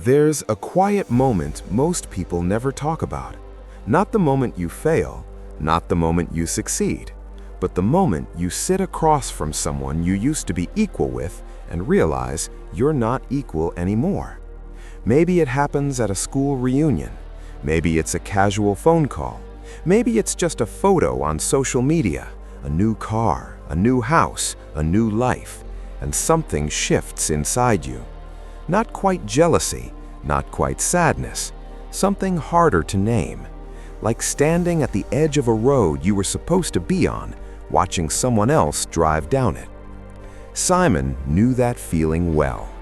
There's a quiet moment most people never talk about. Not the moment you fail, not the moment you succeed, but the moment you sit across from someone you used to be equal with and realize you're not equal anymore. Maybe it happens at a school reunion. Maybe it's a casual phone call. Maybe it's just a photo on social media, a new car, a new house, a new life, and something shifts inside you. Not quite jealousy, not quite sadness, something harder to name, like standing at the edge of a road you were supposed to be on, watching someone else drive down it. Simon knew that feeling well.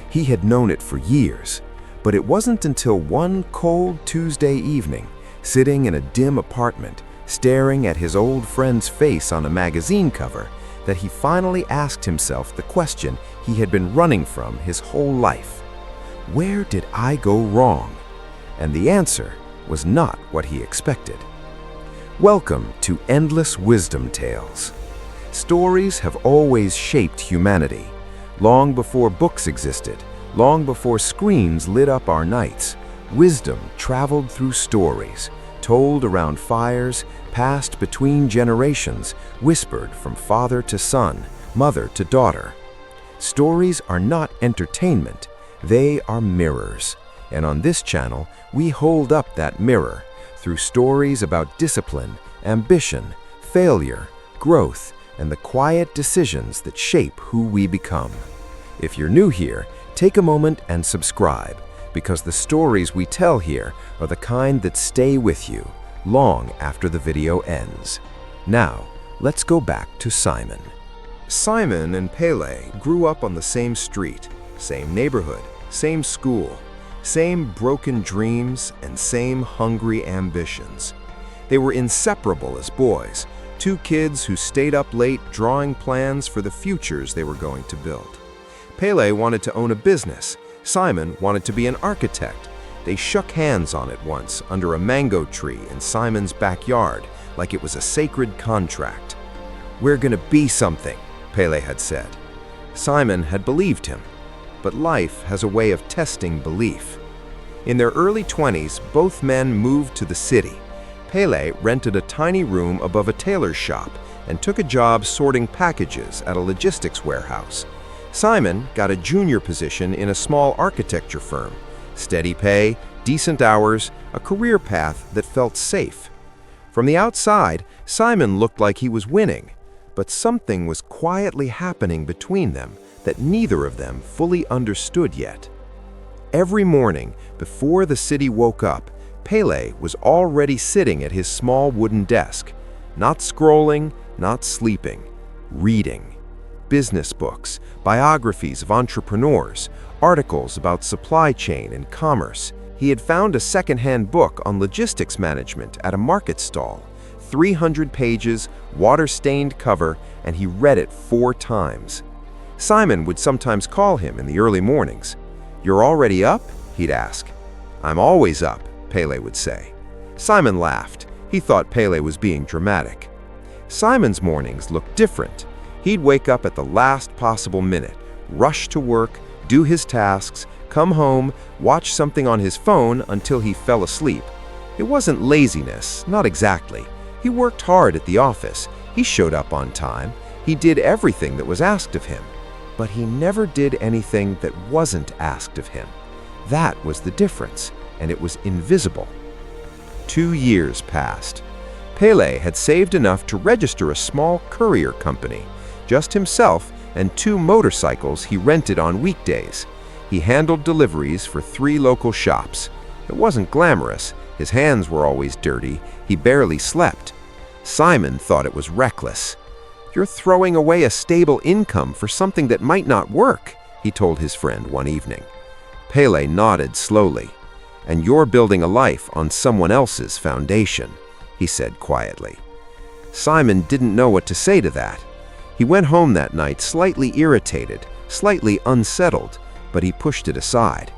He had known it for years, but it wasn't until one cold Tuesday evening, sitting in a dim apartment, staring at his old friend's face on a magazine cover, that he finally asked himself the question he had been running from his whole life. Where did I go wrong? And the answer was not what he expected. Welcome to Endless Wisdom Tales. Stories have always shaped humanity. Long before books existed, long before screens lit up our nights, wisdom traveled through stories, told around fires, passed between generations, whispered from father to son, mother to daughter. Stories are not entertainment, they are mirrors. And on this channel, we hold up that mirror through stories about discipline, ambition, failure, growth, and the quiet decisions that shape who we become. If you're new here, take a moment and subscribe, because the stories we tell here are the kind that stay with you long after the video ends. Now, let's go back to Simon. Simon and Pele grew up on the same street, same neighborhood, same school, same broken dreams and same hungry ambitions. They were inseparable as boys, two kids who stayed up late drawing plans for the futures they were going to build. Pele wanted to own a business. Simon wanted to be an architect. They shook hands on it once under a mango tree in Simon's backyard, like it was a sacred contract. "We're gonna be something," Pele had said. Simon had believed him, but life has a way of testing belief. In their early 20s, both men moved to the city. Pele rented a tiny room above a tailor's shop and took a job sorting packages at a logistics warehouse. Simon got a junior position in a small architecture firm. Steady pay, decent hours, a career path that felt safe. From the outside, Simon looked like he was winning, but something was quietly happening between them that neither of them fully understood yet. Every morning, before the city woke up, Pele was already sitting at his small wooden desk, not scrolling, not sleeping, reading. Business books, biographies of entrepreneurs, articles about supply chain and commerce. He had found a second-hand book on logistics management at a market stall, 300 pages, water-stained cover, and he read it 4 times. Simon would sometimes call him in the early mornings. "You're already up?" he'd ask. "I'm always up," Pele would say. Simon laughed. He thought Pele was being dramatic. Simon's mornings looked different. He'd wake up at the last possible minute, rush to work, do his tasks, come home, watch something on his phone until he fell asleep. It wasn't laziness, not exactly. He worked hard at the office. He showed up on time. He did everything that was asked of him. But he never did anything that wasn't asked of him. That was the difference, and it was invisible. 2 years passed. Pele had saved enough to register a small courier company. Just himself and 2 motorcycles he rented on weekdays. He handled deliveries for 3 local shops. It wasn't glamorous. His hands were always dirty. He barely slept. Simon thought it was reckless. "You're throwing away a stable income for something that might not work," he told his friend one evening. Pele nodded slowly. "And you're building a life on someone else's foundation," he said quietly. Simon didn't know what to say to that. He went home that night slightly irritated, slightly unsettled, but he pushed it aside.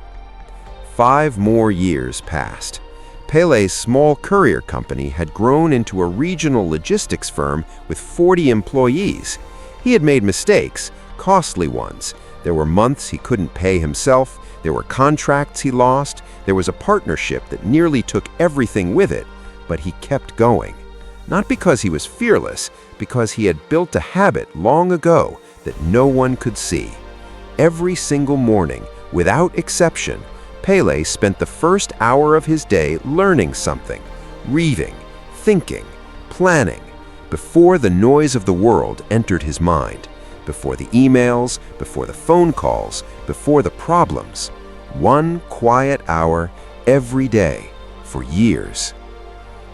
5 more years passed. Pele's small courier company had grown into a regional logistics firm with 40 employees. He had made mistakes, costly ones. There were months he couldn't pay himself, There were contracts he lost. There was a partnership that nearly took everything with it, but he kept going. Not because he was fearless, because he had built a habit long ago that no one could see. Every single morning, without exception, Pele spent the first hour of his day learning something, reading, thinking, planning, before the noise of the world entered his mind, before the emails, before the phone calls, before the problems. One quiet hour every day for years.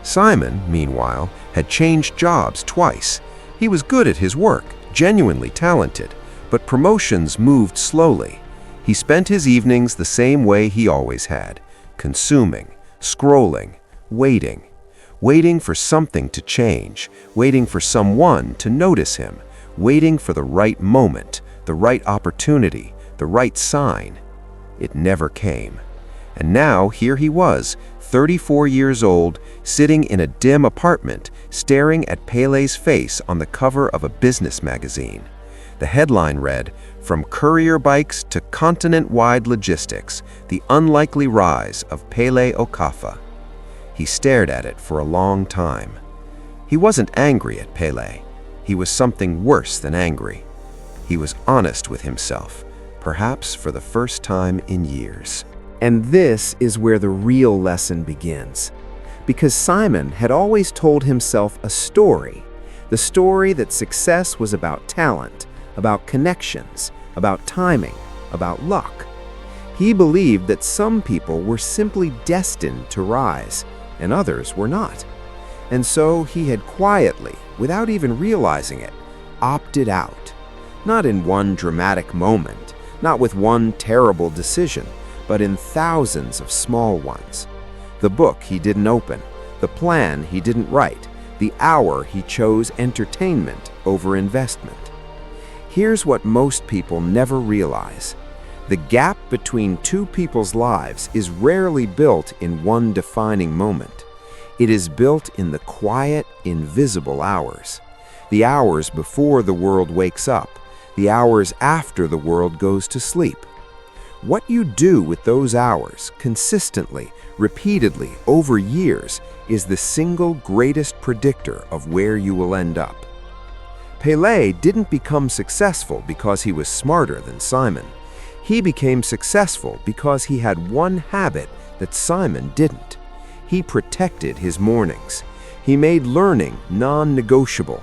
Simon, meanwhile, had changed jobs twice. He was good at his work, genuinely talented, but promotions moved slowly. He spent his evenings the same way he always had, consuming, scrolling, waiting for something to change, waiting for someone to notice him, waiting for the right moment, the right opportunity, the right sign. It never came. And now here he was, 34 years old, sitting in a dim apartment, staring at Pele's face on the cover of a business magazine. The headline read, "From courier bikes to continent-wide logistics, the unlikely rise of Pele Okafa." He stared at it for a long time. He wasn't angry at Pele. He was something worse than angry. He was honest with himself, perhaps for the first time in years. And this is where the real lesson begins. Because Simon had always told himself a story, the story that success was about talent, about connections, about timing, about luck. He believed that some people were simply destined to rise, and others were not. And so he had quietly, without even realizing it, opted out. Not in one dramatic moment, not with one terrible decision, but in thousands of small ones. The book he didn't open, the plan he didn't write, the hour he chose entertainment over investment. Here's what most people never realize. The gap between two people's lives is rarely built in one defining moment. It is built in the quiet, invisible hours. The hours before the world wakes up, the hours after the world goes to sleep. What you do with those hours, consistently, repeatedly, over years, is the single greatest predictor of where you will end up. Pele didn't become successful because he was smarter than Simon. He became successful because he had one habit that Simon didn't. He protected his mornings. He made learning non-negotiable.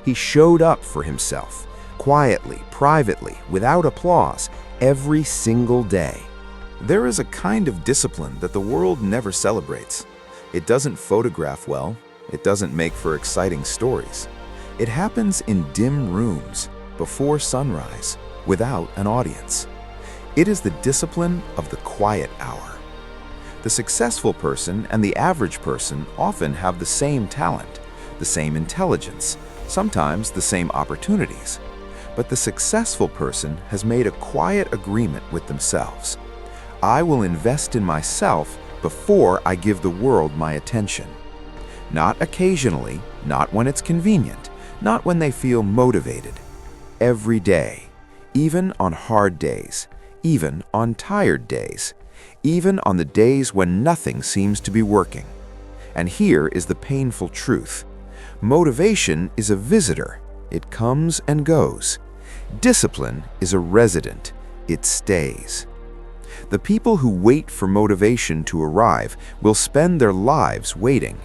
He showed up for himself, quietly, privately, without applause, every single day. There is a kind of discipline that the world never celebrates. It doesn't photograph well. It doesn't make for exciting stories. It happens in dim rooms, before sunrise, without an audience. It is the discipline of the quiet hour. The successful person and the average person often have the same talent, the same intelligence, sometimes the same opportunities. But the successful person has made a quiet agreement with themselves. I will invest in myself before I give the world my attention. Not occasionally, not when it's convenient, not when they feel motivated. Every day, even on hard days, even on tired days, even on the days when nothing seems to be working. And here is the painful truth. Motivation is a visitor. It comes and goes. Discipline is a resident. It stays. The people who wait for motivation to arrive will spend their lives waiting.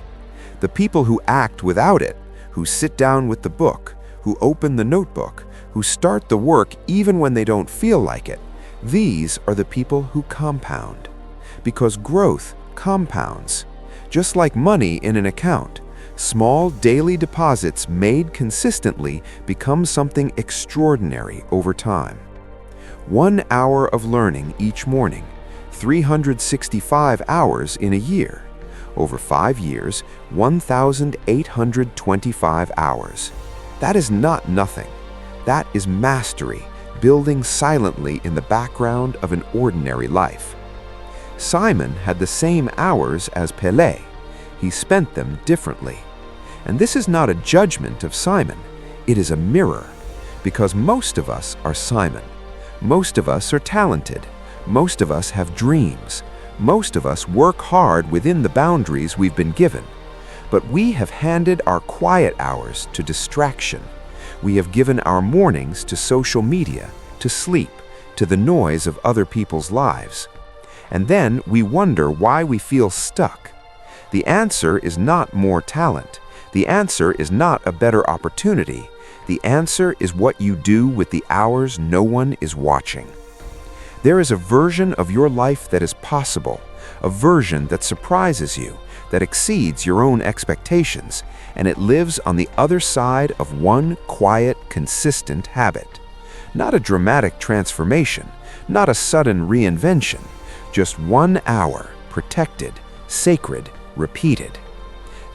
The people who act without it, who sit down with the book, who open the notebook, who start the work even when they don't feel like it, these are the people who compound. Because growth compounds. Just like money in an account, small daily deposits made consistently become something extraordinary over time. 1 hour of learning each morning, 365 hours in a year. Over 5 years, 1,825 hours. That is not nothing. That is mastery, building silently in the background of an ordinary life. Simon had the same hours as Pele. He spent them differently. And this is not a judgment of Simon. It is a mirror. Because most of us are Simon. Most of us are talented. Most of us have dreams. Most of us work hard within the boundaries we've been given. But we have handed our quiet hours to distraction. We have given our mornings to social media, to sleep, to the noise of other people's lives. And then we wonder why we feel stuck. The answer is not more talent. The answer is not a better opportunity. The answer is what you do with the hours no one is watching. There is a version of your life that is possible, a version that surprises you, that exceeds your own expectations, and it lives on the other side of one quiet, consistent habit. Not a dramatic transformation, not a sudden reinvention, just 1 hour, protected, sacred, repeated.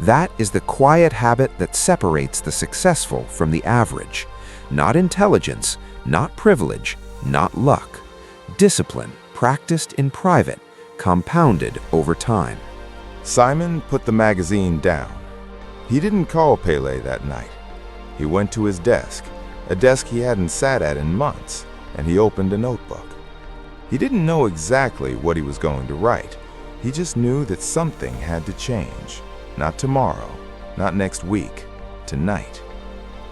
That is the quiet habit that separates the successful from the average. Not intelligence, not privilege, not luck. Discipline, practiced in private, compounded over time. Simon put the magazine down. He didn't call Pele that night. He went to his desk, a desk he hadn't sat at in months, and he opened a notebook. He didn't know exactly what he was going to write. He just knew that something had to change. Not tomorrow, not next week, tonight.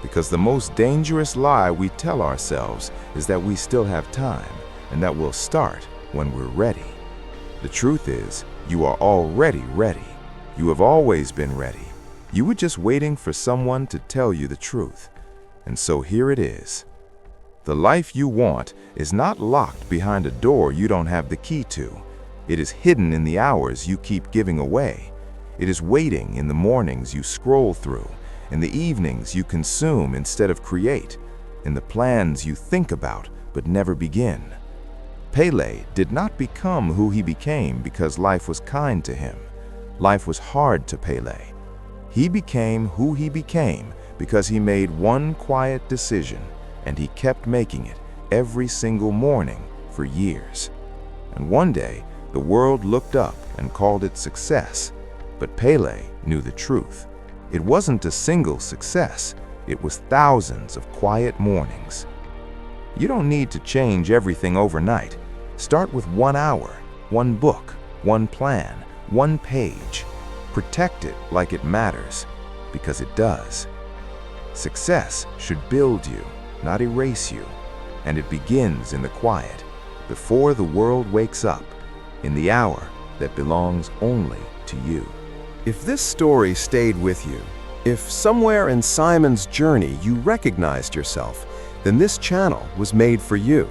Because the most dangerous lie we tell ourselves is that we still have time and that we'll start when we're ready. The truth is, you are already ready. You have always been ready. You were just waiting for someone to tell you the truth. And so here it is. The life you want is not locked behind a door you don't have the key to. It is hidden in the hours you keep giving away. It is waiting in the mornings you scroll through, in the evenings you consume instead of create, in the plans you think about but never begin. Pele did not become who he became because life was kind to him. Life was hard to Pele. He became who he became because he made one quiet decision, and he kept making it every single morning for years. And one day, the world looked up and called it success. But Pele knew the truth. It wasn't a single success. It was thousands of quiet mornings. You don't need to change everything overnight. Start with 1 hour, 1 book, 1 plan, 1 page. Protect it like it matters, because it does. Success should build you, not erase you. And it begins in the quiet, before the world wakes up, in the hour that belongs only to you. If this story stayed with you, if somewhere in Simon's journey you recognized yourself, then this channel was made for you.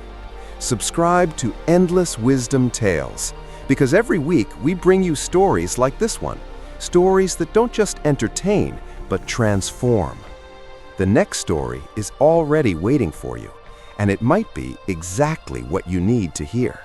Subscribe to Endless Wisdom Tales, because every week we bring you stories like this one, stories that don't just entertain, but transform. The next story is already waiting for you, and it might be exactly what you need to hear.